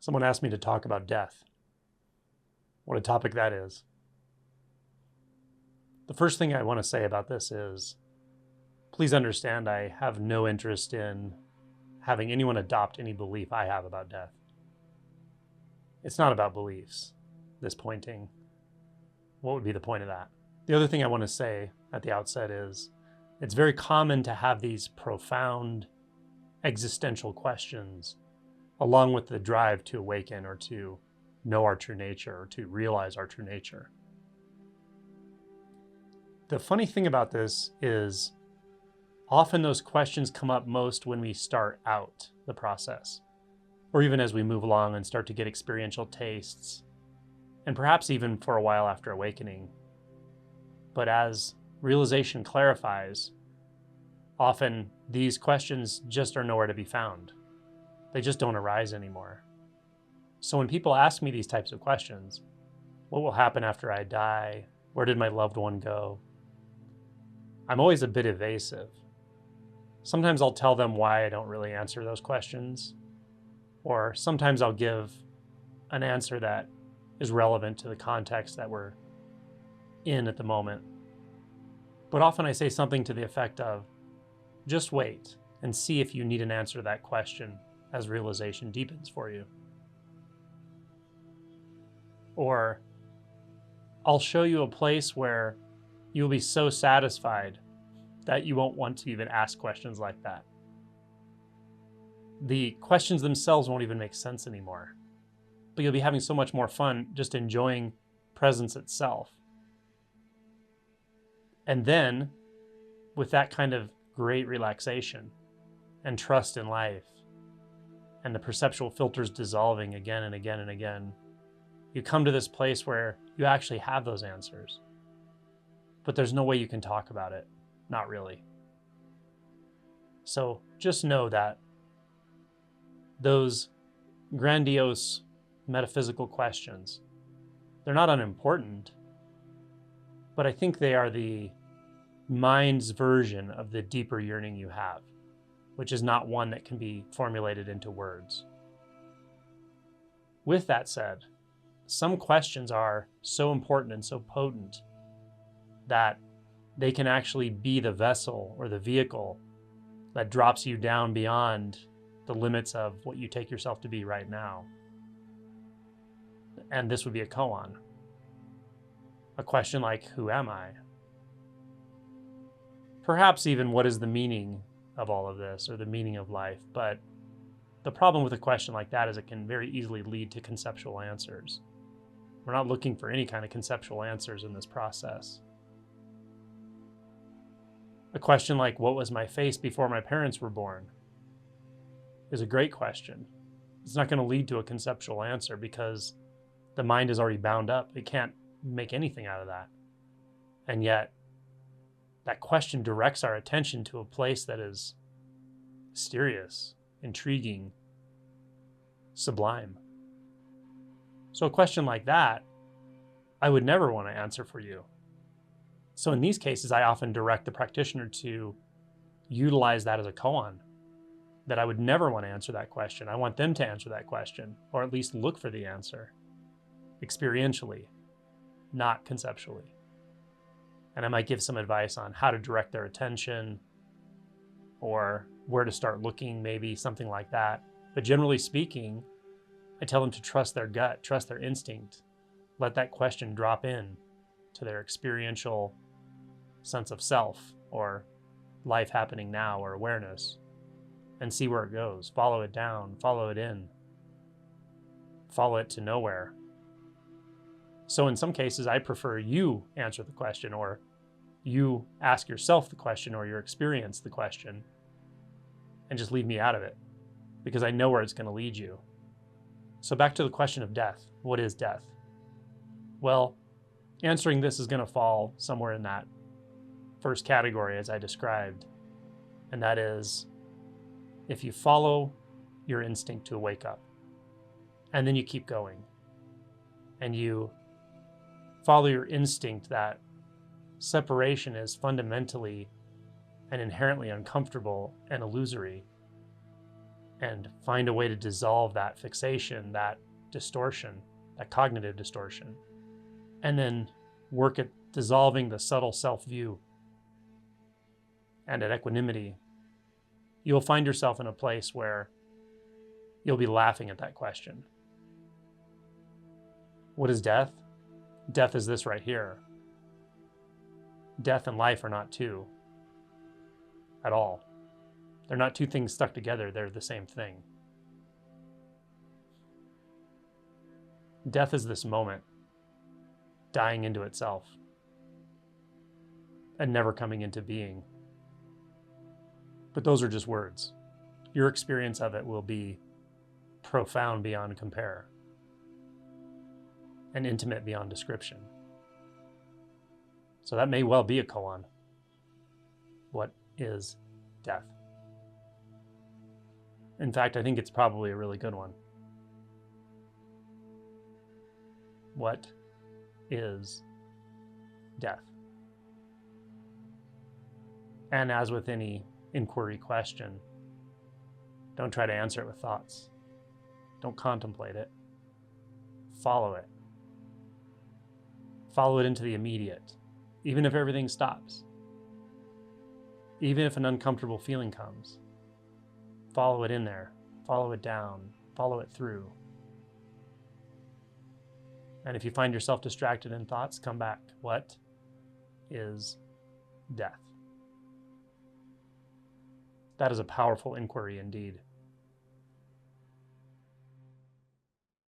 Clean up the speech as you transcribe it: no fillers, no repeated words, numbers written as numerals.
Someone asked me to talk about death. What a topic that is. The first thing I want to say about this is, please understand I have no interest in having anyone adopt any belief I have about death. It's not about beliefs, this pointing. What would be the point of that? The other thing I want to say at the outset is, it's very common to have these profound existential questions along with the drive to awaken or to know our true nature or to realize our true nature. The funny thing about this is often those questions come up most when we start out the process, or even as we move along and start to get experiential tastes, and perhaps even for a while after awakening. But as realization clarifies, often these questions just are nowhere to be found. They just don't arise anymore. So when people ask me these types of questions, what will happen after I die? Where did my loved one go? I'm always a bit evasive. Sometimes I'll tell them why I don't really answer those questions, or sometimes I'll give an answer that is relevant to the context that we're in at the moment. But often I say something to the effect of, just wait and see if you need an answer to that question as realization deepens for you. Or I'll show you a place where you'll be so satisfied that you won't want to even ask questions like that. The questions themselves won't even make sense anymore, but you'll be having so much more fun just enjoying presence itself. And then, with that kind of great relaxation and trust in life, and the perceptual filters dissolving again and again and again, you come to this place where you actually have those answers. But there's no way you can talk about it. Not really. So just know that those grandiose metaphysical questions, they're not unimportant, but I think they are the mind's version of the deeper yearning you have, which is not one that can be formulated into words. With that said, some questions are so important and so potent that they can actually be the vessel or the vehicle that drops you down beyond the limits of what you take yourself to be right now. And this would be a koan. A question like, who am I? Perhaps even what is the meaning of all of this or the meaning of life? But the problem with a question like that is it can very easily lead to conceptual answers. We're not looking for any kind of conceptual answers in this process. A question like, what was my face before my parents were born? Is a great question. It's not going to lead to a conceptual answer because the mind is already bound up. It can't make anything out of that. And yet, that question directs our attention to a place that is mysterious, intriguing, sublime. So a question like that, I would never want to answer for you. So in these cases, I often direct the practitioner to utilize that as a koan, that I would never want to answer that question. I want them to answer that question, or at least look for the answer, experientially, not conceptually. And I might give some advice on how to direct their attention or where to start looking, maybe something like that. But generally speaking, I tell them to trust their gut, trust their instinct. Let that question drop in to their experiential sense of self or life happening now or awareness and see where it goes. Follow it down, follow it in, follow it to nowhere. So in some cases, I prefer you answer the question or you ask yourself the question or you experience the question and just leave me out of it because I know where it's going to lead you. So back to the question of death. What is death? Well, answering this is going to fall somewhere in that first category as I described. And that is if you follow your instinct to wake up and then you keep going and you follow your instinct that separation is fundamentally and inherently uncomfortable and illusory, and find a way to dissolve that fixation, that distortion, that cognitive distortion, and then work at dissolving the subtle self-view and at equanimity, you'll find yourself in a place where you'll be laughing at that question. What is death? Death is this right here. Death and life are not two at all. They're not two things stuck together, they're the same thing. Death is this moment, dying into itself and never coming into being. But those are just words. Your experience of it will be profound beyond compare and intimate beyond description. So that may well be a koan. What is death? In fact, I think it's probably a really good one. What is death? And as with any inquiry question, don't try to answer it with thoughts. Don't contemplate it. Follow it. Follow it into the immediate, even if everything stops. Even if an uncomfortable feeling comes. Follow it in there. Follow it down. Follow it through. And if you find yourself distracted in thoughts, come back. What is death? That is a powerful inquiry indeed.